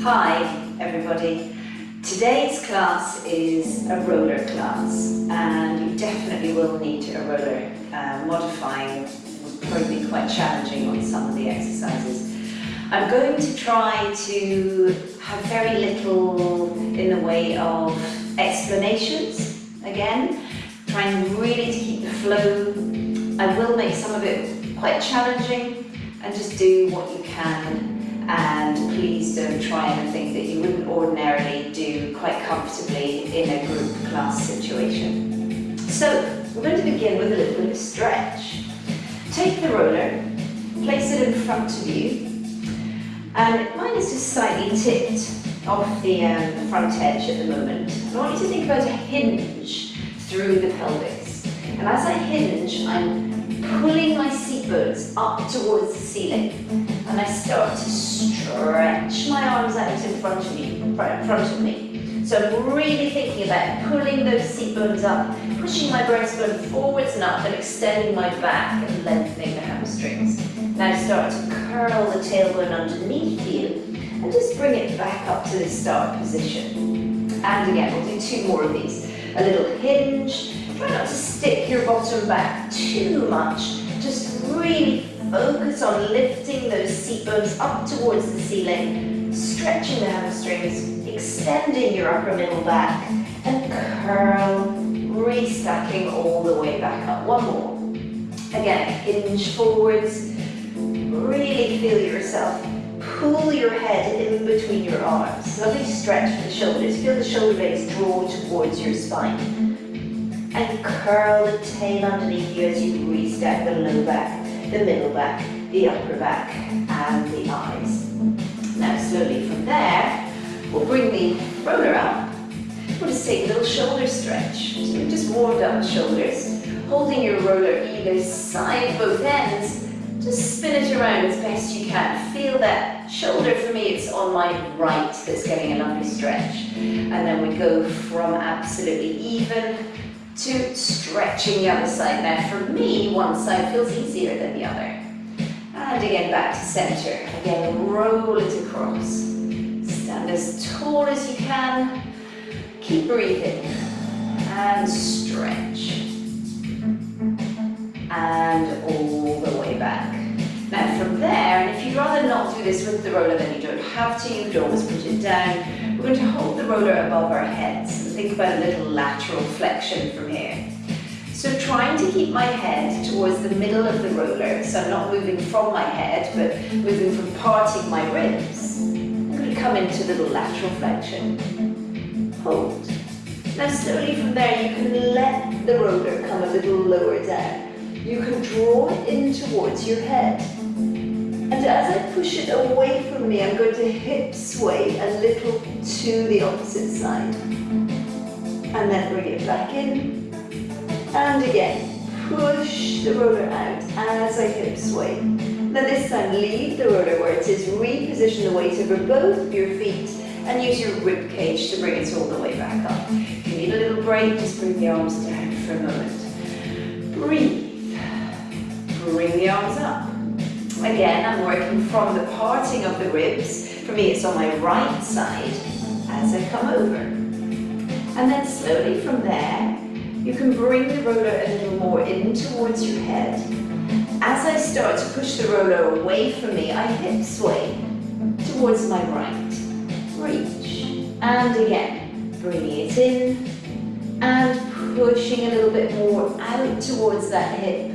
Hi everybody. Today's class is a roller class and you definitely will need a roller. Modifying will probably be quite challenging on some of the exercises. I'm going to try to have very little in the way of explanations again, trying really to keep the flow. I will make some of it quite challenging and just do what you can. And please don't try anything that you wouldn't ordinarily do quite comfortably in a group class situation. So we're going to begin with a little bit of a stretch. Take the roller, place it in front of you, and mine is just slightly tipped off the front edge at the moment. I want you to think about a hinge through the pelvis. And as I hinge, I'm pulling my seat bones up towards the ceiling, and I start to stretch my arms out in front of me. So I'm really thinking about pulling those seat bones up, pushing my breastbone forwards and up, and extending my back and lengthening the hamstrings. Now start to curl the tailbone underneath you, and just bring it back up to the start position. And again, we'll do two more of these. A little hinge. Try not to stick your bottom back too much. Just really focus on lifting those seat bones up towards the ceiling, stretching the hamstrings, extending your upper middle back, and curl, restacking all the way back up. One more. Again, hinge forwards. Really feel yourself. Pull your head in between your arms. Lovely stretch for the shoulders. Feel the shoulder blades draw towards your spine. And curl the tail underneath you as you restack the low back, the middle back, the upper back, and the eyes. Now slowly from there, we'll bring the roller up. We'll just take a little shoulder stretch. So we've just warmed up the shoulders, holding your roller either side, both ends. Just spin it around as best you can. Feel that shoulder. For me, it's on my right that's getting a lovely stretch. And then we go from absolutely even to stretching the other side. Now for me, one side feels easier than the other. And again, back to center. Again, roll it across. Stand as tall as you can. Keep breathing. And stretch. And all the way back. Now from there, and if you'd rather not do this with the roller, then you don't have to. You could always put it down. We're going to hold the roller above our heads. Think about a little lateral flexion from here. So trying to keep my head towards the middle of the roller, so I'm not moving from my head, but moving from parting my ribs. I'm going to come into little lateral flexion. Hold. Now slowly from there, you can let the roller come a little lower down. You can draw it in towards your head. And as I push it away from me, I'm going to hip sway a little to the opposite side. And then bring it back in. And again, push the roller out as I hip sway. Now this time, leave the roller where it is. Reposition the weight over both your feet and use your rib cage to bring it all the way back up. If you need a little break, just bring the arms down for a moment. Breathe. Bring the arms up. Again, I'm working from the parting of the ribs. For me, it's on my right side as I come over. And then slowly from there, you can bring the roller a little more in towards your head. As I start to push the roller away from me, I hip sway towards my right. Reach. And again, bringing it in and pushing a little bit more out towards that hip.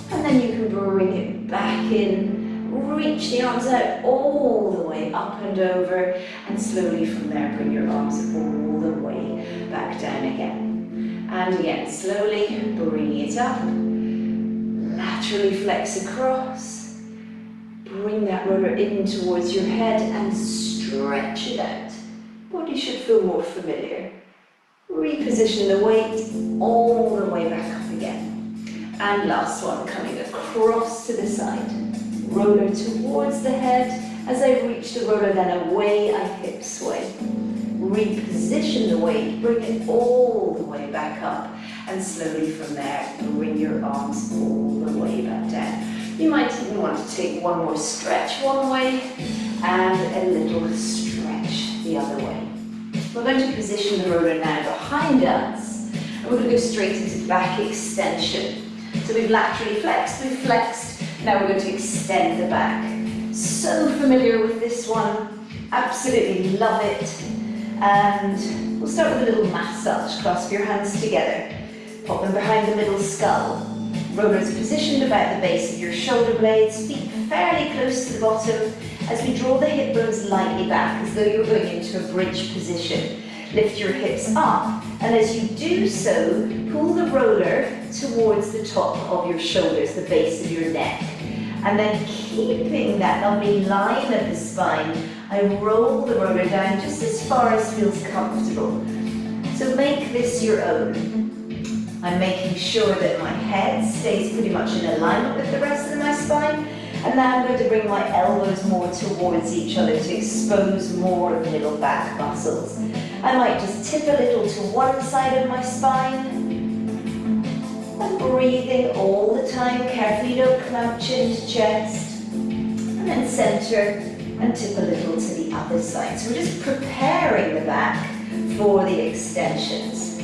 And then you can bring it back in, reach the arms out all the way up and over, and slowly from there bring your arms all the way back down again. And again, slowly bring it up, laterally flex across, bring that roller in towards your head and stretch it out. Body should feel more familiar. Reposition the weight all the way back up again. And last one, coming across to the side. Roller towards the head. As I reach the roller, then away, I hip sway. Reposition the weight, bring it all the way back up. And slowly from there, bring your arms all the way back down. You might even want want to take one more stretch one way and a little stretch the other way. We're going to position the roller now behind us, and we're going to go straight into back extension. So we've laterally flexed, we've flexed, now we're going to extend the back. So familiar with this one, absolutely love it. And we'll start with a little massage. Clasp your hands together, pop them behind the middle skull. Rollers positioned about the base of your shoulder blades, feet fairly close to the bottom as we draw the hip bones lightly back as though you're going into a bridge position. Lift your hips up, and as you do so, pull the roller towards the top of your shoulders, the base of your neck. And then keeping that lovely line of the spine, I roll the roller down just as far as feels comfortable. So make this your own. I'm making sure that my head stays pretty much in alignment with the rest of my spine. And now I'm going to bring my elbows more towards each other to expose more of the middle back muscles. I might just tip a little to one side of my spine. And breathing all the time, carefully don't clamp chin to chest. And then center and tip a little to the other side. So we're just preparing the back for the extensions.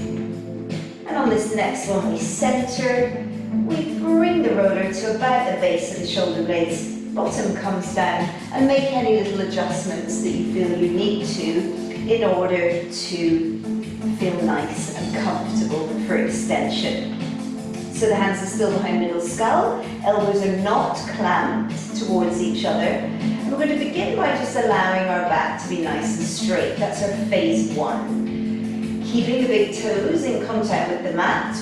And on this next one, we center, we bring the roller to about the base of the shoulder blades, bottom comes down, and make any little adjustments that you feel you need to in order to feel nice and comfortable for extension. So the hands are still behind middle skull, elbows are not clamped towards each other. And we're going to begin by just allowing our back to be nice and straight. That's our phase one. Keeping the big toes in contact with the mat,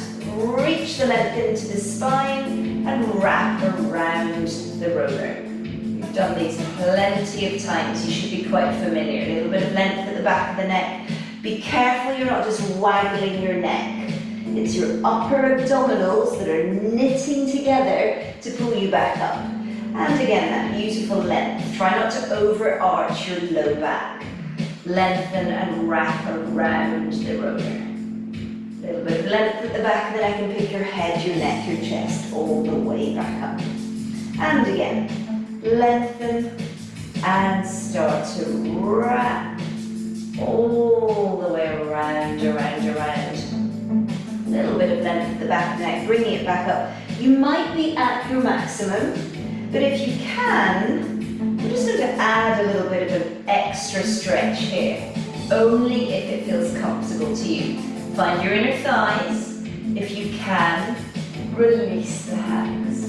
reach the length into the spine and wrap around the roller. You've done these plenty of times, you should be quite familiar. A little bit of length at the back of the neck. Be careful you're not just waggling your neck. It's your upper abdominals that are knitting together to pull you back up. And again, that beautiful length. Try not to overarch your low back. Lengthen and wrap around the roller. A little bit of length at the back of the neck and pick your head, your neck, your chest all the way back up. And again, lengthen and start to wrap all the way around, around, around. A little bit of length at the back of the neck, bringing it back up. You might be at your maximum, but if you can, I'm just going to add a little bit of an extra stretch here, only if it feels comfortable to you. Find your inner thighs. If you can, release the hands.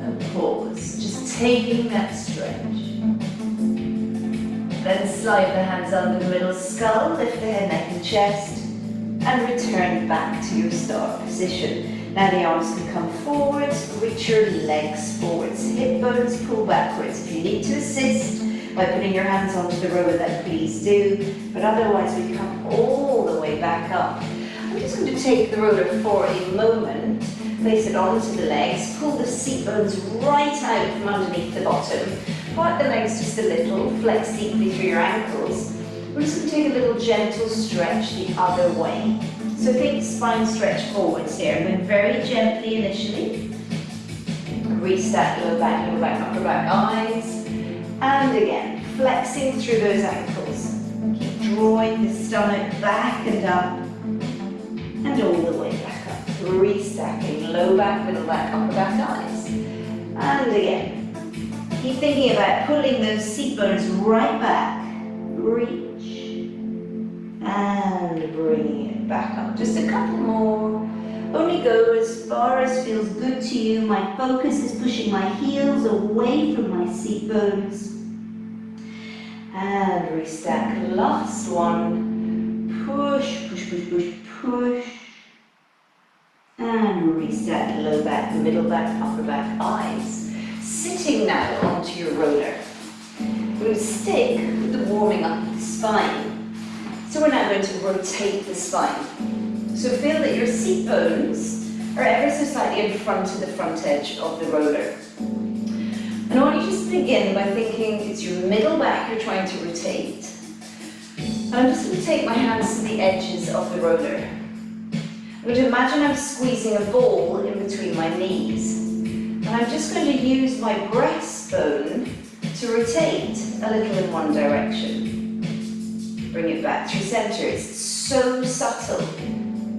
And pause, just taking that stretch. Then slide the hands under the middle skull, lift the head, neck and chest, and return back to your start position. Now the arms can come forwards, reach your legs forwards, hip bones pull backwards. If you need to assist by putting your hands onto the roller, then please do, but otherwise we come all the way back up. I'm just going to take the roller for a moment, place it onto the legs, pull the seat bones right out from underneath the bottom, part the legs just a little, flex deeply through your ankles. We're just going to take a little gentle stretch the other way. So think spine stretch forwards here. I'm going very gently initially. Restack low back, upper back, eyes. And again, flexing through those ankles. Keep drawing the stomach back and up. And all the way back up. Restacking low back, middle back, upper back, eyes. And again, keep thinking about pulling those seat bones right back. Reach. And bringing it back up. Just a couple more. Only go as far as feels good to you. My focus is pushing my heels away from my seat bones. And restack. Last one. Push, push, push, push, push. And restack. Low back, middle back, upper back, eyes. Sitting now onto your roller. We'll stick with the warming up of the spine. So we're now going to rotate the spine. So feel that your seat bones are ever so slightly in front of the front edge of the roller. And I want you just to begin by thinking it's your middle back you're trying to rotate. And I'm just going to take my hands to the edges of the roller. I'm going to imagine I'm squeezing a ball in between my knees. And I'm just going to use my breastbone to rotate a little in one direction. Bring it back through center. It's so subtle.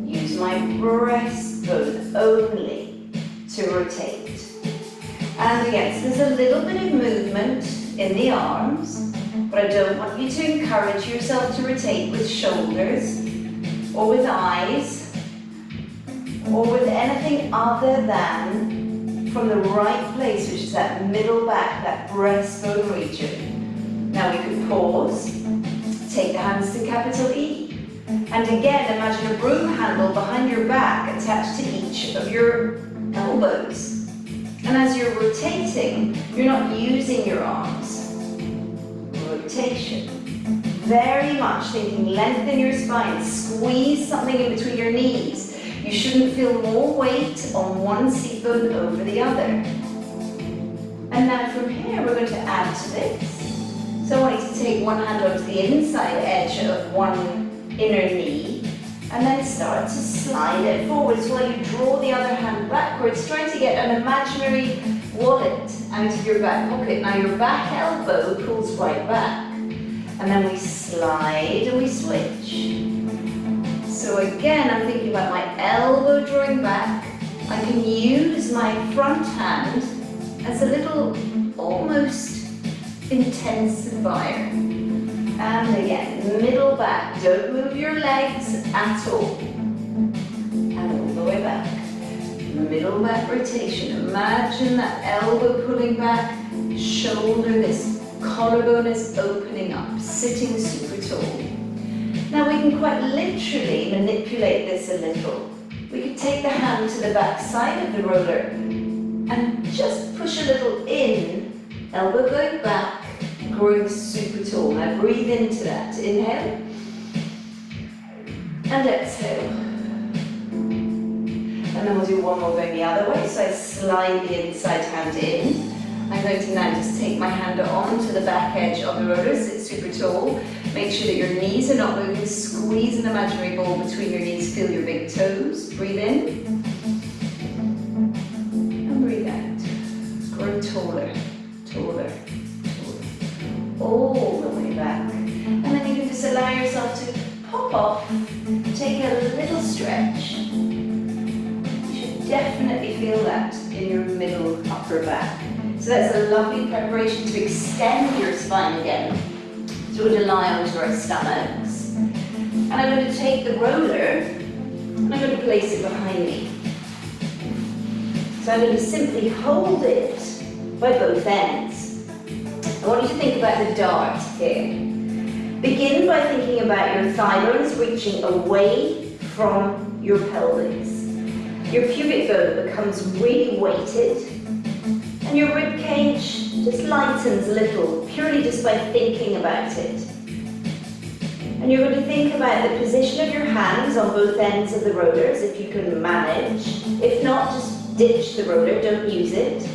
Use my breastbone only to rotate. And again, so there's a little bit of movement in the arms, but I don't want you to encourage yourself to rotate with shoulders or with eyes or with anything other than from the right place, which is that middle back, that breastbone region. Now we could pause, take the hands to capital E, and again imagine a broom handle behind your back attached to each of your elbows. And as you're rotating, you're not using your arms. Rotation. Very much thinking lengthen your spine, squeeze something in between your knees. You shouldn't feel more weight on one seat bone over the other. And now from here, we're going to add to this. So I want you to take one hand onto the inside edge of one inner knee, and then start to slide it forwards while you draw the other hand backwards, trying to get an imaginary wallet out of your back pocket. Now your back elbow pulls right back, and then we slide and we switch. So again, I'm thinking about my elbow drawing back. I can use my front hand as a little almost intensifier. And again, middle back, don't move your legs at all. And all the way back. Middle back rotation. Imagine that elbow pulling back, shoulder, this collarbone is opening up, sitting super tall. Now we can quite literally manipulate this a little. We could take the hand to the back side of the roller and just push a little in, elbow going back, growing super tall. Now breathe into that. Inhale and exhale. And then we'll do one more going the other way. So I slide the inside hand in. I'm going to now just take my hand onto the back edge of the roller, sit super tall. Make sure that your knees are not moving. Squeeze an imaginary ball between your knees. Feel your big toes. Breathe in and breathe out. Grow taller, taller. All the way back. And then you can just allow yourself to pop off, take a little stretch. You should definitely feel that in your middle upper back. So that's a lovely preparation to extend your spine again. So we'll lie onto our stomachs. And I'm going to take the roller and I'm going to place it behind me. So I'm going to simply hold it by both ends. I want you to think about the dart here. Begin by thinking about your thigh bones reaching away from your pelvis. Your pubic bone becomes really weighted, and your rib cage just lightens a little, purely just by thinking about it. And you're going to think about the position of your hands on both ends of the rollers, if you can manage. If not, just ditch the roller, don't use it.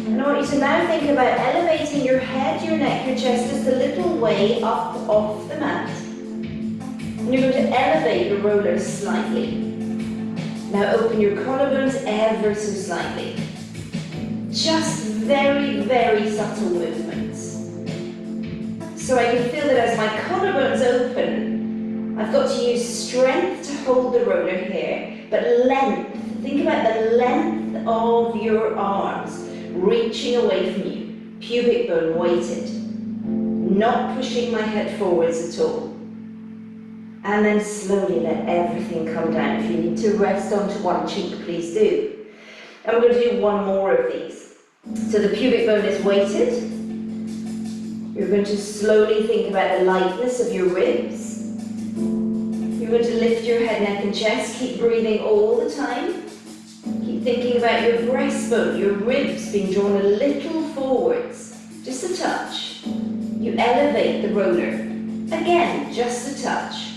And I want you to now think about elevating your head, your neck, your chest just a little way up off the mat. And you're going to elevate your rollers slightly. Now open your collarbones ever so slightly. Just very, very subtle movements. So I can feel that as my collarbones open, I've got to use strength to hold the roller here, but length. Think about the length of your arms reaching away from you. Pubic bone weighted. Not pushing my head forwards at all. And then slowly let everything come down. If you need to rest onto one cheek, please do. And we're going to do one more of these. So the pubic bone is weighted. You're going to slowly think about the lightness of your ribs. You're going to lift your head, neck and chest. Keep breathing all the time. Keep thinking about your breastbone, your ribs being drawn a little forwards. Just a touch. You elevate the roller. Again, just a touch.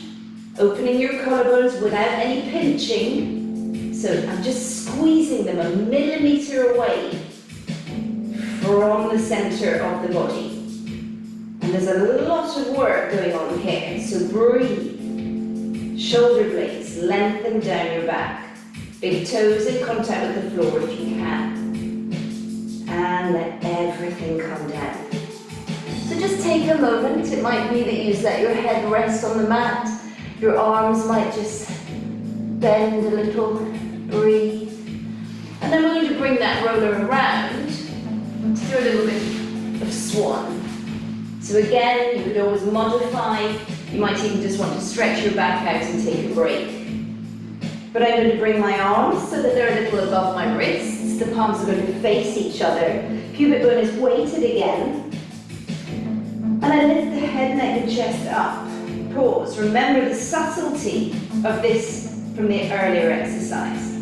Opening your collarbones without any pinching. So I'm just squeezing them a millimeter away from the center of the body. And there's a lot of work going on here. So breathe. Shoulder blades lengthen down your back. Big toes in contact with the floor if you can. And let everything come down. So just take a moment. It might be that you just let your head rest on the mat. Your arms might just bend a little, breathe. And then we're going to bring that roller around to do a little bit of swan. So again, you could always modify. You might even just want to stretch your back out and take a break. But I'm going to bring my arms so that they're a little above my wrists. The palms are going to face each other. Pubic bone is weighted again. And I lift the head, neck and chest up. Pause. Remember the subtlety of this from the earlier exercise.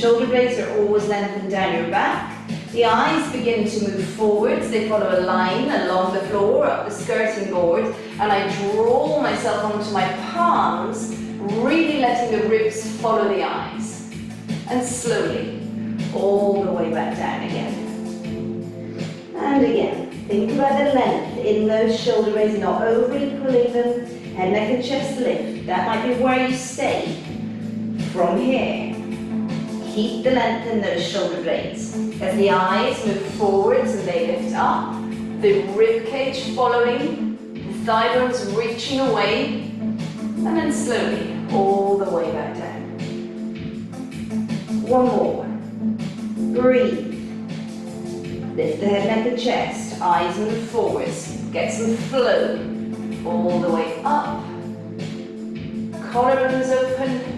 Shoulder blades are always lengthened down your back. The eyes begin to move forwards. They follow a line along the floor, up the skirting board. And I draw myself onto my palms, really letting the ribs follow the eyes. And slowly, all the way back down again. And again, think about the length in those shoulder blades, not overly pulling them. Head, neck and chest lift. That might be where you stay. From here, keep the length in those shoulder blades. As the eyes move forwards and they lift up, the rib cage following, the thigh bones reaching away, and then slowly, all the way back down. One more. Breathe. Lift the head, neck and chest. Eyes move forwards. Get some flow. All the way up. Collarbones open.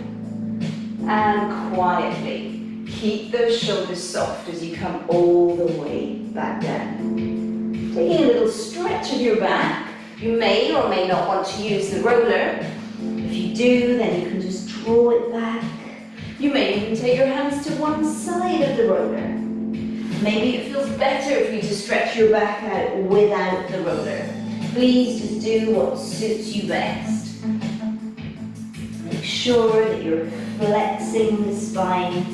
And quietly, keep those shoulders soft as you come all the way back down. Taking a little stretch of your back. You may or may not want to use the roller. If you do, then you can just draw it back. You may even take your hands to one side of the roller. Maybe it feels better if you just stretch your back out without the roller. Please just do what suits you best. Make sure that you're flexing the spine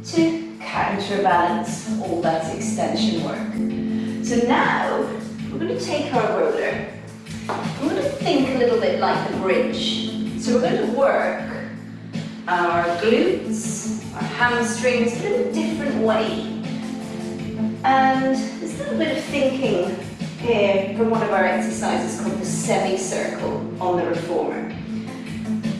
to counterbalance all that extension work. So now, we're going to take our roller. We're going to think a little bit like the bridge. So we're going to work our glutes, our hamstrings, but in a different way. And there's a little bit of thinking here from one of our exercises called the semicircle on the reformer.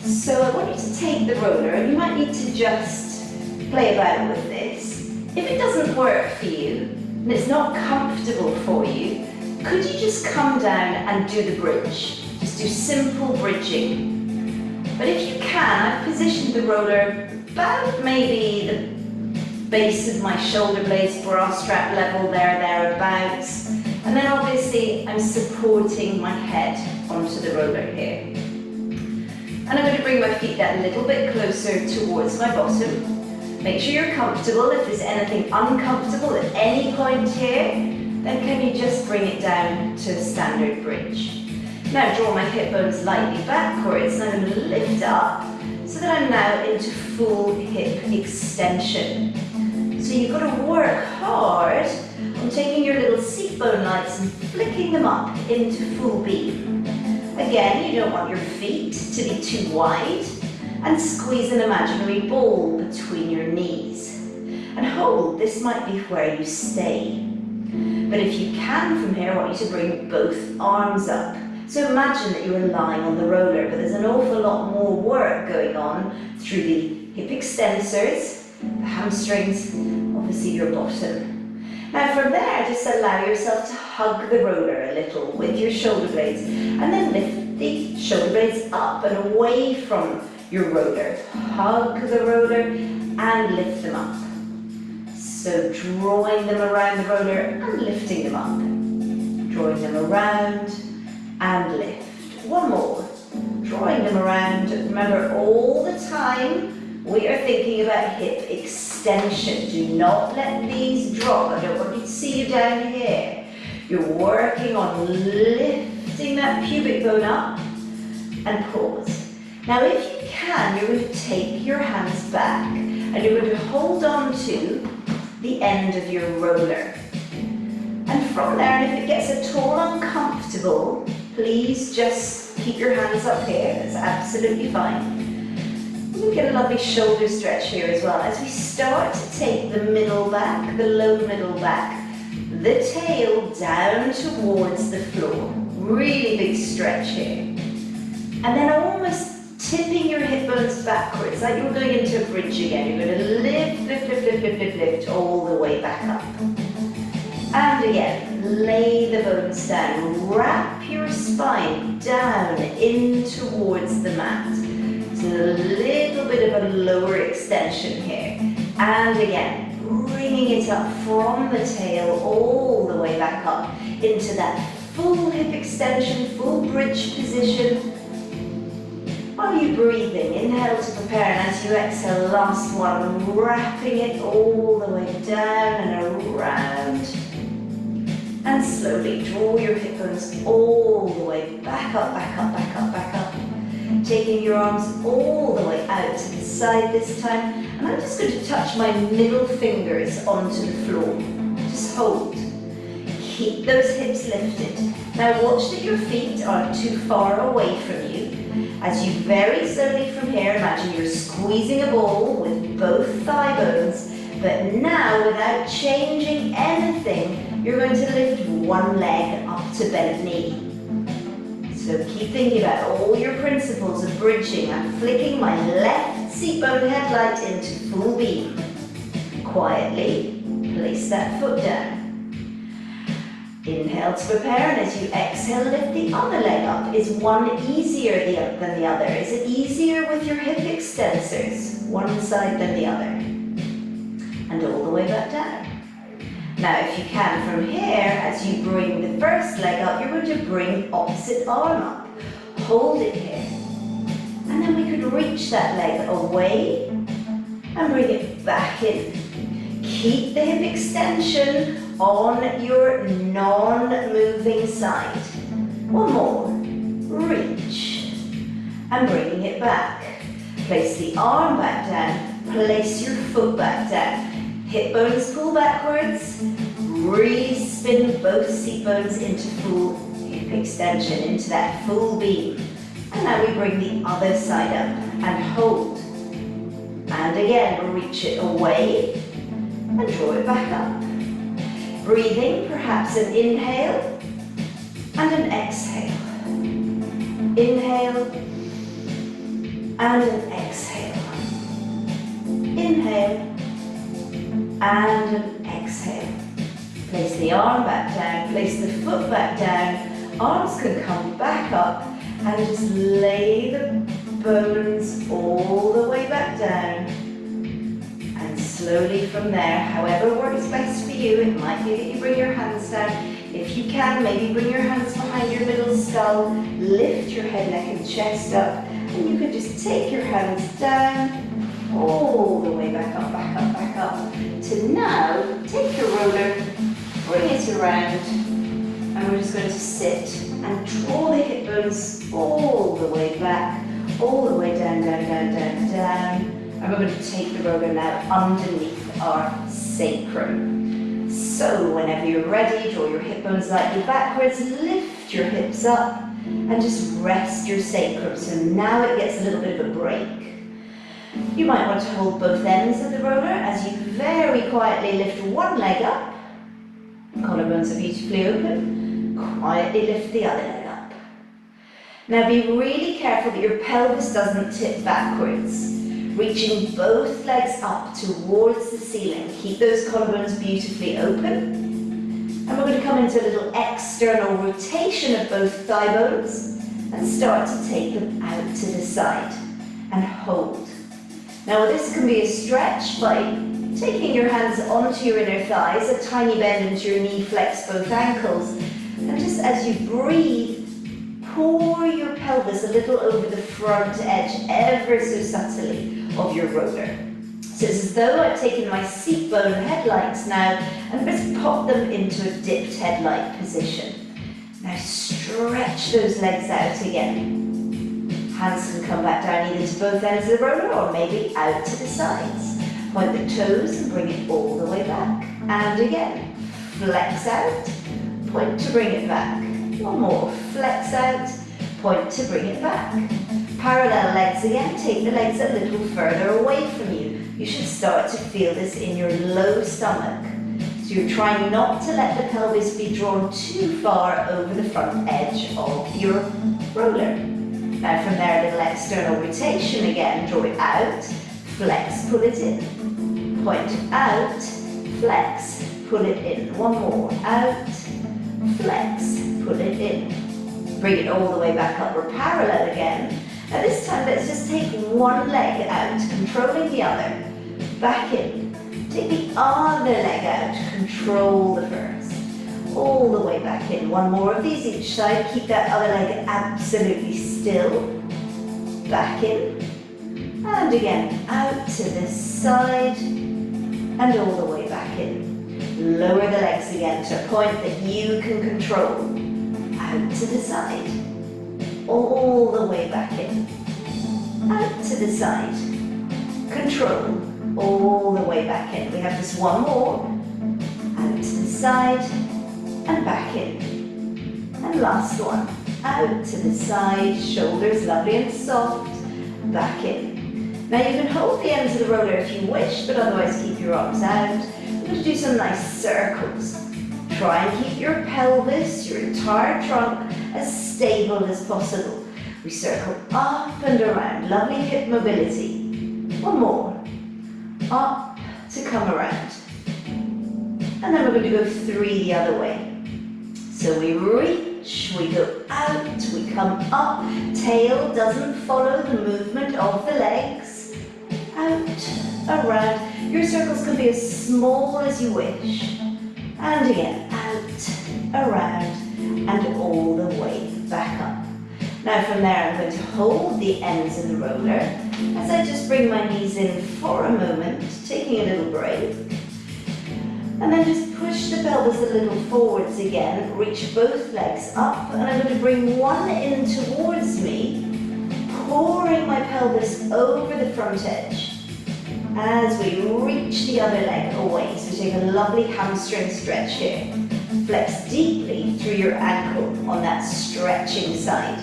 So I want you to take the roller, and you might need to just play about with this. If it doesn't work for you, and it's not comfortable for you, could you just come down and do the bridge? Just do simple bridging. But if you can, I've positioned the roller about maybe the base of my shoulder blades, bra strap level there, thereabouts. And then obviously I'm supporting my head onto the roller here. And I'm going to bring my feet that little bit closer towards my bottom. Make sure you're comfortable. If there's anything uncomfortable at any point here, then can you just bring it down to a standard bridge. Now draw my hip bones lightly backwards, and I'm going to lift up so that I'm now into full hip extension. So you've got to work hard on taking your little seat bone lights and flicking them up into full beam. Again, you don't want your feet to be too wide, and squeeze an imaginary ball between your knees. And hold, this might be where you stay. But if you can from here, I want you to bring both arms up. So imagine that you're lying on the roller, but there's an awful lot more work going on through the hip extensors, the hamstrings, obviously your bottom. Now from there, just allow yourself to hug the roller a little with your shoulder blades, and then lift the shoulder blades up and away from your roller. Hug the roller and lift them up. So drawing them around the roller and lifting them up. Drawing them around and lift. One more. Drawing them around. Remember, all the time we are thinking about hip extension. Do not let these drop. I don't want you to see you down here. You're working on lifting that pubic bone up and pause. Now if you can, you're going to take your hands back and you're going to hold on to the end of your roller. And from there, and if it gets at all uncomfortable, please just keep your hands up here. That's absolutely fine. We get a lovely shoulder stretch here as well. As we start to take the middle back, the low middle back, the tail down towards the floor. Really big stretch here. And then almost tipping your hip bones backwards, like you're going into a bridge again. You're going to lift, lift, lift, lift, lift, lift, lift, all the way back up. And again, lay the bones down. Wrap your spine down in towards the mat. So a little bit of a lower extension here. And again, bringing it up from the tail all the way back up into that full hip extension, full bridge position. While you're breathing, inhale to prepare, and as you exhale, last one, wrapping it all the way down and around. And slowly draw your hip bones all the way back up, back up, back up, back up. Taking your arms all the way out to the side this time. And I'm just going to touch my middle fingers onto the floor. Just hold. Keep those hips lifted. Now watch that your feet aren't too far away from you. As you very slowly from here, imagine you're squeezing a ball with both thigh bones, but now without changing anything, you're going to lift one leg up to bent knee. So keep thinking about all your principles of bridging. I'm flicking my left seat bone headlight into full beam. Quietly place that foot down. Inhale to prepare, and as you exhale, lift the other leg up. Is one easier than the other? Is it easier with your hip extensors? One side than the other. And all the way back down. Now, if you can, from here, as you bring the first leg up, you're going to bring opposite arm up. Hold it here. And then we could reach that leg away and bring it back in. Keep the hip extension on your non-moving side. One more. Reach. And bringing it back. Place the arm back down. Place your foot back down. Hip bones pull backwards, really spin both seat bones into full hip extension, into that full beam. And now we bring the other side up and hold. And again, reach it away and draw it back up. Breathing, perhaps an inhale and an exhale. Inhale and an exhale. Inhale and an exhale. Place the arm back down, place the foot back down. Arms can come back up and just lay the bones all the way back down. And slowly from there, however works best for you, it might be that you bring your hands down. If you can, maybe bring your hands behind your middle skull, lift your head, neck and chest up, and you can just take your hands down all the way back up, back up, back up. To now, take your roller, bring it around, and we're just going to sit and draw the hip bones all the way back, all the way down, down, down, down, down. And we're going to take the roller now underneath our sacrum. So whenever you're ready, draw your hip bones slightly backwards, lift your hips up, and just rest your sacrum. So now it gets a little bit of a break. You might want to hold both ends of the roller as you very quietly lift one leg up. Collarbones are beautifully open. Quietly lift the other leg up. Now be really careful that your pelvis doesn't tip backwards. Reaching both legs up towards the ceiling. Keep those collarbones beautifully open. And we're going to come into a little external rotation of both thigh bones and start to take them out to the side and hold. Now this can be a stretch by taking your hands onto your inner thighs, a tiny bend into your knee, flex both ankles, and just as you breathe, pour your pelvis a little over the front edge, ever so subtly, of your roller. So it's as though I've taken my seat bone headlights now and just pop them into a dipped headlight position. Now stretch those legs out again. Hands can come back down either to both ends of the roller or maybe out to the sides. Point the toes and bring it all the way back. And again, flex out, point to bring it back. One more, flex out, point to bring it back. Parallel legs again, take the legs a little further away from you. You should start to feel this in your low stomach. So you're trying not to let the pelvis be drawn too far over the front edge of your roller. Now from there, a little external rotation again, draw it out, flex, pull it in. Point out, flex, pull it in. One more, out, flex, pull it in. Bring it all the way back up, we're parallel again. Now this time, let's just take one leg out, controlling the other. Back in. Take the other leg out, control the first. All the way back in. One more of these each side. Keep that other leg absolutely still. Back in. And again, out to this side. And all the way back in. Lower the legs again to a point that you can control. Out to the side. All the way back in. Out to the side. Control. All the way back in. We have just one more. Out to the side and back in. And last one. Out to the side, shoulders lovely and soft, back in. Now you can hold the ends of the roller if you wish, but otherwise keep your arms out. We're going to do some nice circles. Try and keep your pelvis, your entire trunk, as stable as possible. We circle up and around, lovely hip mobility. One more. Up to come around. And then we're going to go 3 the other way. So we reach, we go out, we come up. Tail doesn't follow the movement of the legs. Out, around. Your circles can be as small as you wish. And again, out, around, and all the way back up. Now from there I'm going to hold the ends of the roller as I just bring my knees in for a moment, taking a little break. And then just push the pelvis a little forwards again, reach both legs up, and I'm going to bring one in towards me, pouring my pelvis over the front edge as we reach the other leg away. So take a lovely hamstring stretch here. Flex deeply through your ankle on that stretching side.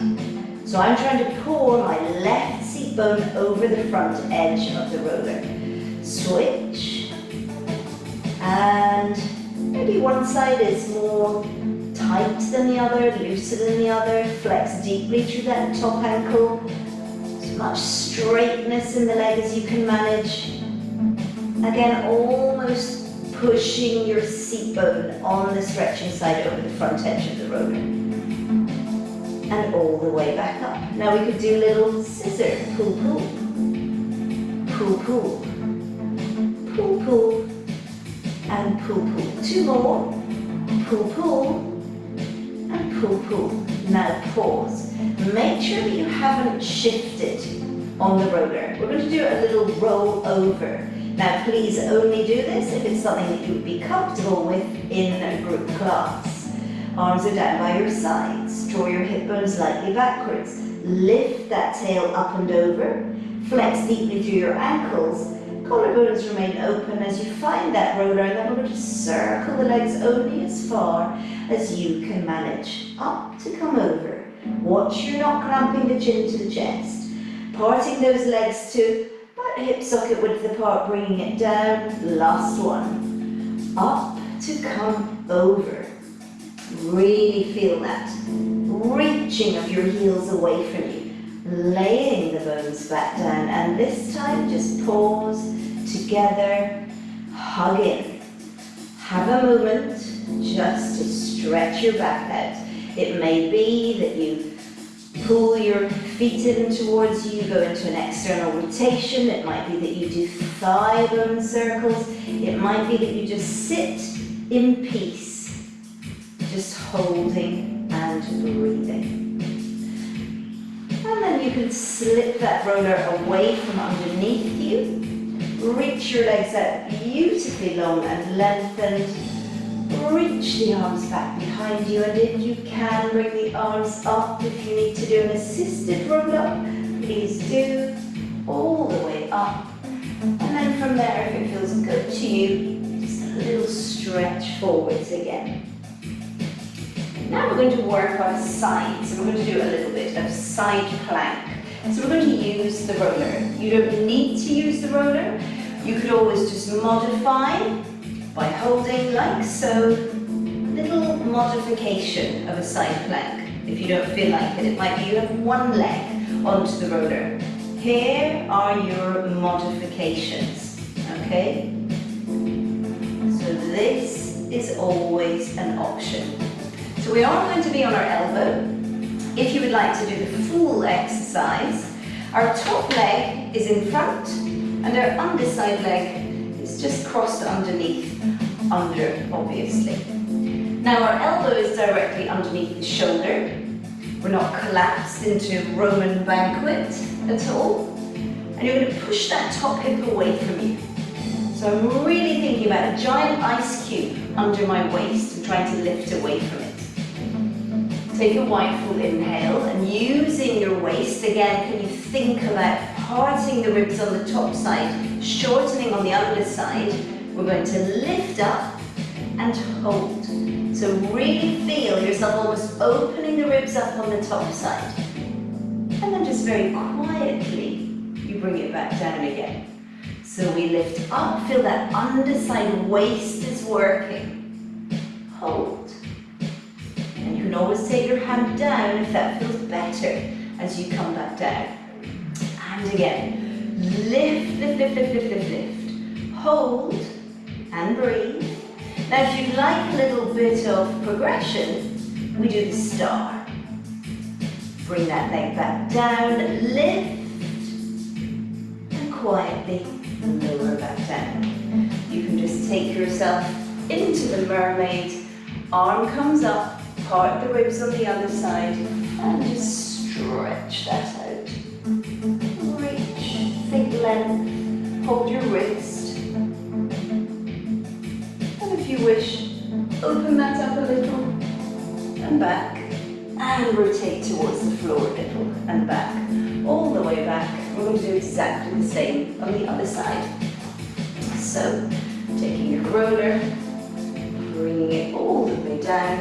So I'm trying to pour my left seat bone over the front edge of the roller. Switch. And maybe one side is more tight than the other, looser than the other. Flex deeply through that top ankle. As much straightness in the leg as you can manage. Again, almost pushing your seat bone on the stretching side over the front edge of the roller. And all the way back up. Now we could do little scissor, pull, pull, pull, pull, pull, pull, and pull, pull. 2 more, pull, pull, and pull, pull. Now pause. Make sure that you haven't shifted on the roller. We're going to do a little roll over. Now please only do this if it's something that you would be comfortable with in a group class. Arms are down by your sides. Draw your hip bones slightly backwards. Lift that tail up and over. Flex deeply through your ankles. Collarbones remain open as you find that roller, and then we're going to circle the legs only as far as you can manage. Up to come over. Watch you're not clamping the chin to the chest. Parting those legs to about hip socket width apart, bringing it down. Last one. Up to come over. Really feel that reaching of your heels away from you, laying the bones back down, and this time just pause, together, hug in. Have a moment just to stretch your back out. It may be that you pull your feet in towards you, go into an external rotation. It might be that you do thigh bone circles. It might be that you just sit in peace, just holding and breathing. And then you can slip that roller away from underneath you. Reach your legs out beautifully long and lengthened. Reach the arms back behind you, and if you can, bring the arms up. If you need to do an assisted roll up, please do. All the way up. And then from there, if it feels good to you, just a little stretch forwards again. Now we're going to work on sides, and we're going to do a little bit of side plank. So we're going to use the roller. You don't need to use the roller. You could always just modify by holding like so. Little modification of a side plank. If you don't feel like it, it might be you have one leg onto the roller. Here are your modifications, okay? So this is always an option. So we are going to be on our elbow. If you would like to do the full exercise, our top leg is in front and our underside leg is just crossed underneath, under obviously. Now our elbow is directly underneath the shoulder. We're not collapsed into Roman banquet at all. And you're going to push that top hip away from you. So I'm really thinking about a giant ice cube under my waist and trying to lift away from it. Take a wide full inhale and using your waist, again, can you think about parting the ribs on the top side, shortening on the underside. We're going to lift up and hold. So really feel yourself almost opening the ribs up on the top side. And then just very quietly, you bring it back down again. So we lift up, feel that underside waist is working. Hold. And you can always take your hand down if that feels better as you come back down. And again, lift, lift, lift, lift, lift, lift, lift. Hold and breathe. Now if you'd like a little bit of progression, we do the star. Bring that leg back down, lift, and quietly lower back down. You can just take yourself into the mermaid, arm comes up, part the ribs on the other side, and just stretch that out. Reach, think length, hold your wrist. If you wish, open that up a little and back and rotate towards the floor a little and back, all the way back. We're going to do exactly the same on the other side. So, taking your roller, bringing it all the way down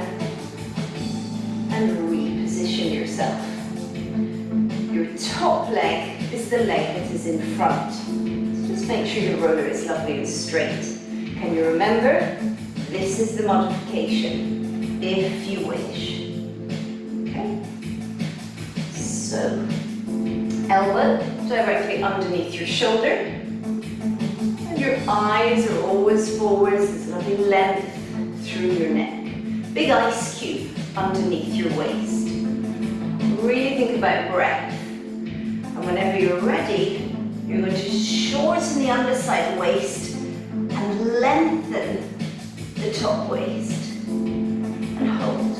and reposition yourself. Your top leg is the leg that is in front. So just make sure your roller is lovely and straight. Can you remember? This is the modification, if you wish. Okay? So, elbow directly underneath your shoulder. And your eyes are always forwards, there's lovely length through your neck. Big ice cube underneath your waist. Really think about breath. And whenever you're ready, you're going to shorten the underside waist and lengthen the top waist and hold.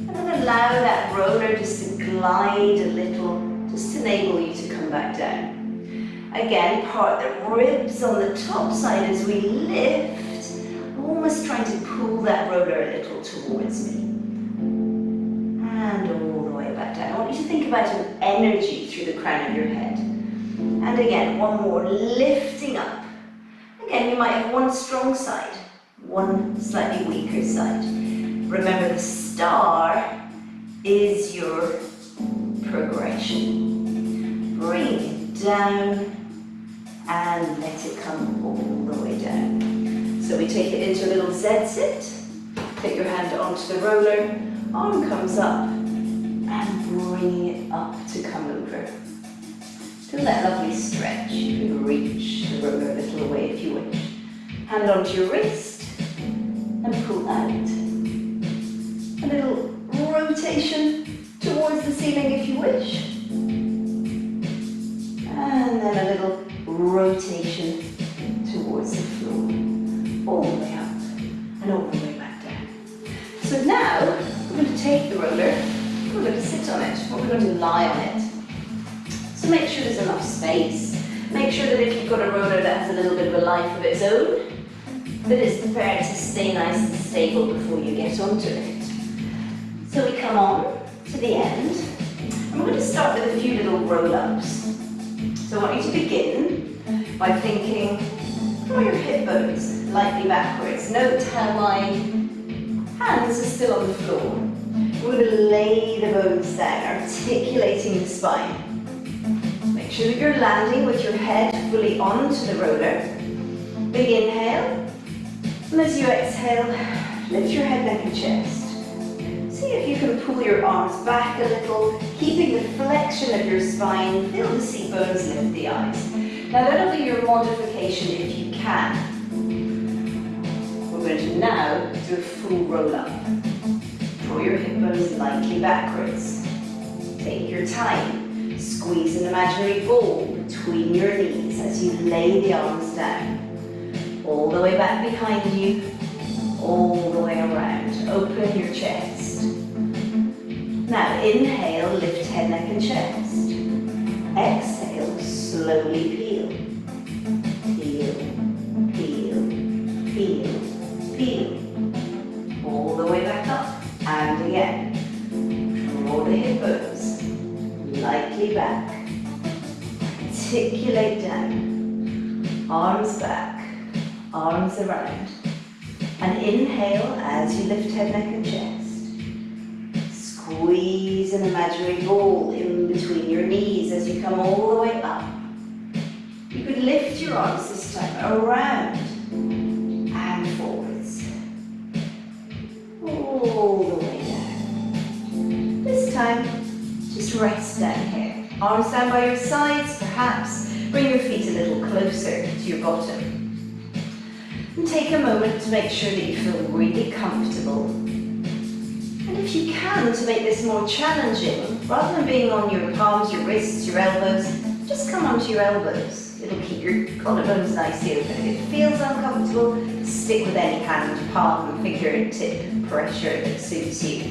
And then allow that roller just to glide a little, just to enable you to come back down. Again, part the ribs on the top side as we lift, almost trying to pull that roller a little towards me. And all the way back down. I want you to think about an energy through the crown of your head. And again, one more, lifting up. Again, you might have one strong side, one slightly weaker side. Remember, the star is your progression. Bring it down and let it come all the way down. So we take it into a little Z-sit. Take your hand onto the roller, arm comes up, and bring it up to come over. Feel that lovely stretch. You can reach the roller a little away if you wish. Hand onto your wrist and pull out. A little rotation towards the ceiling if you wish. And then a little rotation towards the floor. All the way up and all the way back down. So now we're going to take the roller, we're going to sit on it, or we're going to lie on it. So make sure there's enough space. Make sure that if you've got a roller that has a little bit of a life of its own, that it's prepared to stay nice and stable before you get onto it. So we come on to the end, and we're going to start with a few little roll-ups. So I want you to begin by thinking, draw your hip bones lightly backwards. Note how my hands are still on the floor. We're going to lay the bones down, articulating the spine. Make sure that you're landing with your head fully onto the roller. Big inhale. And as you exhale, lift your head, neck and chest. See if you can pull your arms back a little, keeping the flexion of your spine. Feel the seat bones, lift the eyes. Now that'll be your modification if you can. We're going to now do a full roll up. Draw your hip bones lightly backwards. Take your time. Squeeze an imaginary ball between your knees as you lay the arms down. All the way back behind you, all the way around. Open your chest. Now inhale, lift head, neck and chest. Exhale, slowly peel. Peel, peel, peel, peel. All the way back up. And again. Draw the hip bones. Lightly back. Articulate down. Arms back. Arms around. And inhale as you lift head, neck and chest. Squeeze an imaginary ball in between your knees as you come all the way up. You could lift your arms this time around and forwards. All the way down. This time, just rest down here. Arms down by your sides, perhaps. Bring your feet a little closer to your bottom. And take a moment to make sure that you feel really comfortable. And if you can, to make this more challenging, rather than being on your palms, your wrists, your elbows, just come onto your elbows. It'll keep your collarbones nicely open. If it feels uncomfortable, stick with any hand, palm, finger, tip pressure that suits you.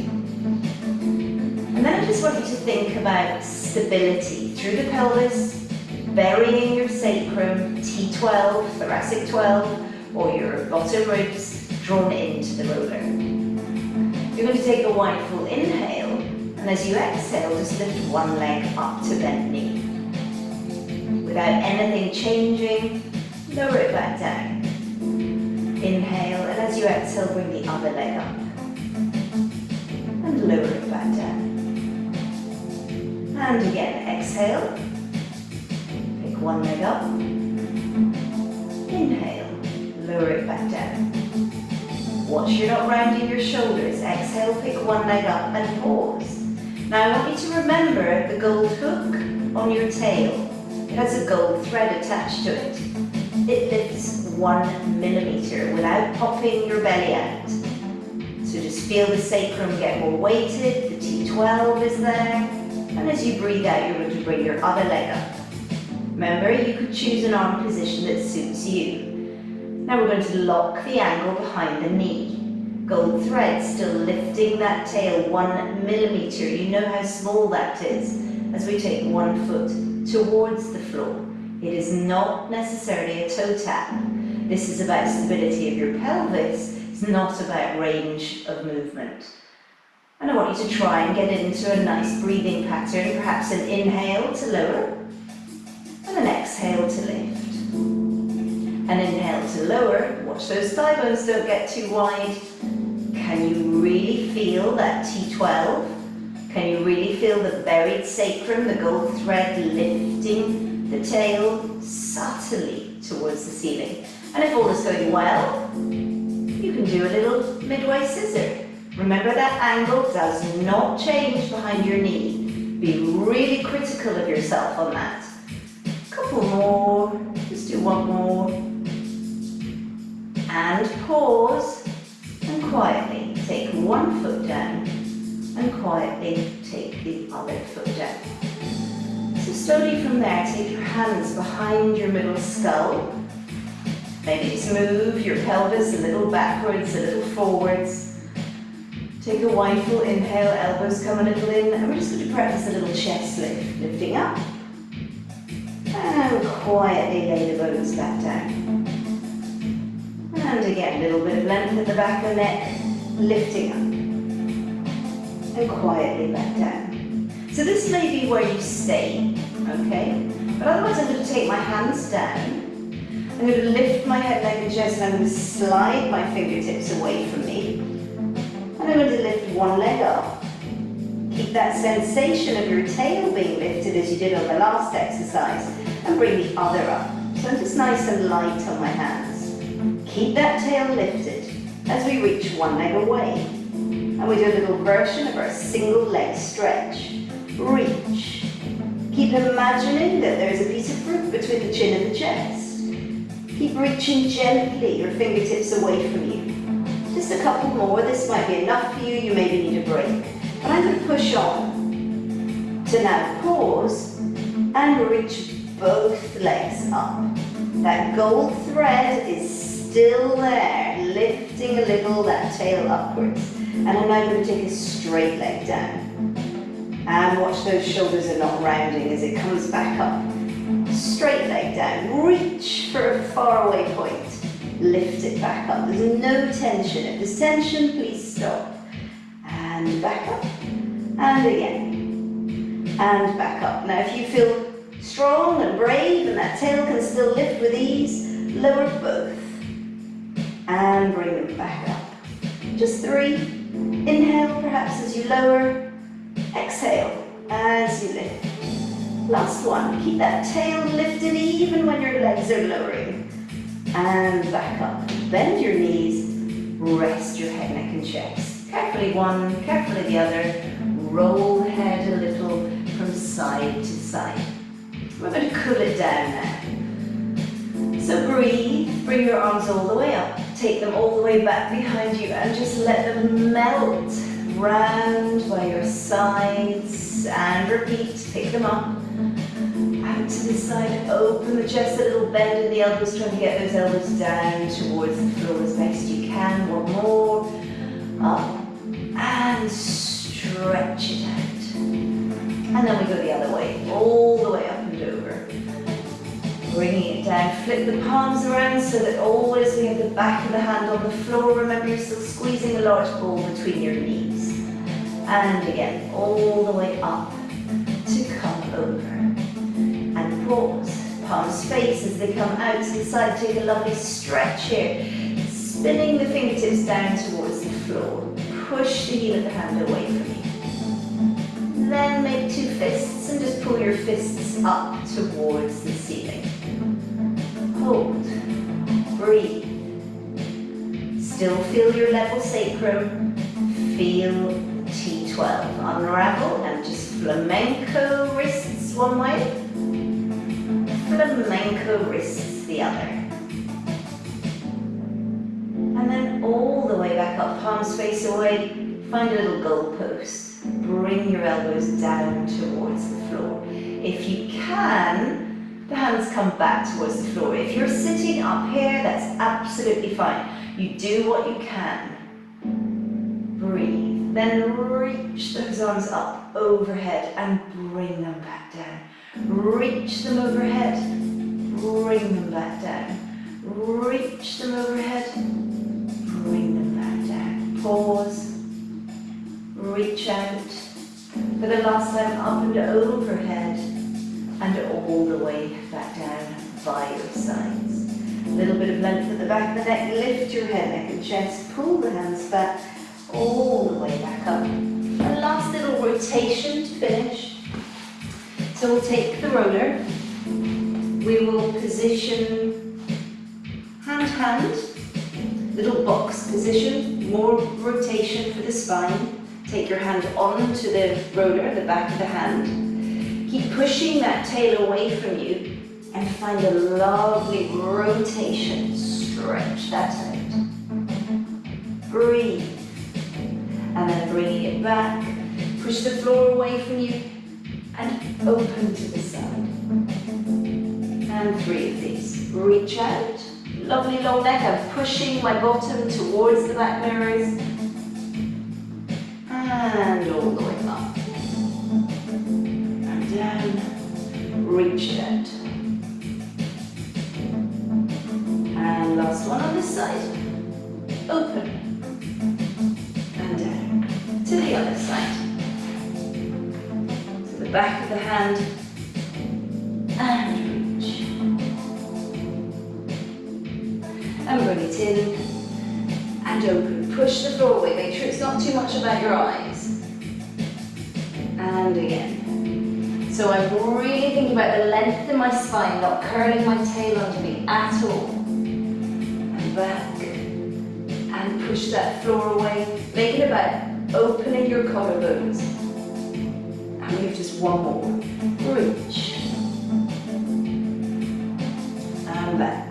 And then I just want you to think about stability through the pelvis, burying your sacrum, T12, thoracic 12, or your bottom ribs drawn into the roller. You're going to take a wide full inhale, and as you exhale, just lift one leg up to bent knee. Without anything changing, lower it back down. Inhale, and as you exhale, bring the other leg up. And lower it back down. And again, exhale. Pick one leg up. Inhale. Lower it back down. Watch you're not rounding your shoulders. Exhale, pick one leg up and pause. Now I want you to remember the gold hook on your tail. It has a gold thread attached to it. It lifts 1 millimeter without popping your belly out. So just feel the sacrum get more weighted, the T12 is there, and as you breathe out, you're going to bring your other leg up. Remember, you could choose an arm position that suits you. Now we're going to lock the angle behind the knee. Gold thread still lifting that tail 1 millimeter. You know how small that is as we take one foot towards the floor. It is not necessarily a toe tap. This is about stability of your pelvis. It's not about range of movement. And I want you to try and get into a nice breathing pattern. Perhaps an inhale to lower and an exhale to lift. An inhale to lower, watch those thigh bones don't get too wide. Can you really feel that T12? Can you really feel the buried sacrum, the gold thread lifting the tail subtly towards the ceiling? And if all is going well, you can do a little midway scissor. Remember that angle does not change behind your knee. Be really critical of yourself on that. A couple more, just do one more. And pause, and quietly take one foot down, and quietly take the other foot down. So slowly from there, take your hands behind your middle skull. Maybe just move your pelvis a little backwards, a little forwards. Take a wide full inhale, elbows come a little in, and we're just going to practice a little chest lift. Lifting up, and quietly lay the bones back down. And again, a little bit of length at the back of the neck, lifting up, and quietly back down. So this may be where you stay, okay? But otherwise I'm going to take my hands down. I'm going to lift my head, neck and chest, and I'm going to slide my fingertips away from me. And I'm going to lift one leg up, Keep that sensation of your tail being lifted as you did on the last exercise, and bring the other up. So I'm just nice and light on my hands. Keep that tail lifted as we reach one leg away. And we do a little version of our single leg stretch. Reach. Keep imagining that there's a piece of fruit between the chin and the chest. Keep reaching gently, your fingertips away from you. Just a couple more. This might be enough for you. You maybe need a break. But I'm going to push on to now pause and reach both legs up. That gold thread is still there, lifting a little that tail upwards. And I'm now going to take a straight leg down. And watch those shoulders are not rounding as it comes back up. Straight leg down. Reach for a faraway point. Lift it back up. There's no tension. If there's tension, please stop. And back up. And again. And back up. Now if you feel strong and brave and that tail can still lift with ease, lower both. And bring them back up. Just 3. Inhale perhaps as you lower. Exhale as you lift. Last one. Keep that tail lifted even when your legs are lowering. And back up. Bend your knees. Rest your head, neck and chest. Carefully one, carefully the other. Roll the head a little from side to side. We're going to cool it down now. So breathe. Bring your arms all the way up. Take them all the way back behind you and just let them melt round by your sides. And repeat. Pick them up. Out to the side. Open the chest, a little bend in the elbows. Trying to get those elbows down towards the floor as best you can. One more. Up. And stretch it out. And then we go the other way. All the way up and over. Bringing it down, flip the palms around so that always we have the back of the hand on the floor. Remember, you're still squeezing a large ball between your knees. And again, all the way up to come over. And pause. Palms face as they come out to the side. Take a lovely stretch here. Spinning the fingertips down towards the floor. Push the heel of the hand away from you. Then make 2 fists and just pull your fists up towards the ceiling. Hold. Breathe. Still feel your level sacrum. Feel T12. Unravel and just flamenco wrists one way. Flamenco wrists the other. And then all the way back up, palms face away. Find a little goal post. Bring your elbows down towards the floor. If you can, the hands come back towards the floor. If you're sitting up here, that's absolutely fine. You do what you can. Breathe. Then reach those arms up overhead and bring them back down. Reach them overhead. Bring them back down. Reach them overhead. Bring them back down. Pause. Reach out. For the last time, up and overhead. And all the way back down by your sides. A little bit of length at the back of the neck. Lift your head, neck and chest. Pull the hands back. All the way back up. And last little rotation to finish. So we'll take the roller. We will position hand, little box position, more rotation for the spine. Take your hand onto the roller, the back of the hand. Keep pushing that tail away from you and find a lovely rotation. Stretch that out. Breathe. And then bringing it back. Push the floor away from you and open to the side. And 3 of these. Reach out. Lovely long neck. I'm pushing my bottom towards the back mirrors. And all the way up. And down. Reach it out. And last one on this side. Open. And down. To the other side. To the back of the hand. And reach. And bring it in. And open. Push the floor away. Make sure it's not too much about your eyes. and again. So I'm really thinking about the length in my spine, not curling my tail under me at all. And back, and push that floor away. Make it about opening your collarbones. And we have just one more. Reach. And back.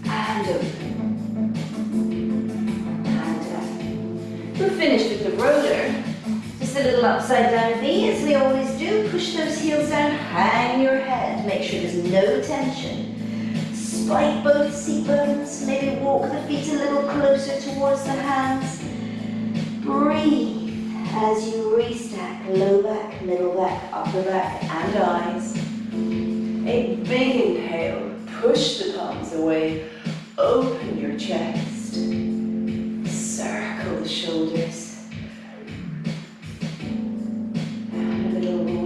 And open. And down. We're finished with the roller. Just a little upside down V, as we always do. Push those heels down, hang your head. Make sure there's no tension. Spike both seat bones. Maybe walk the feet a little closer towards the hands. Breathe as you restack low back, middle back, upper back, and eyes. A big inhale. Push the palms away. Open your chest. Circle the shoulders.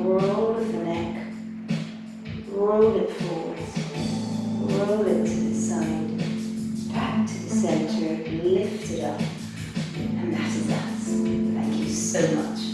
Roll of the neck, roll it forwards, roll it to the side, back to the center, lift it up, and that is us. Thank you so much.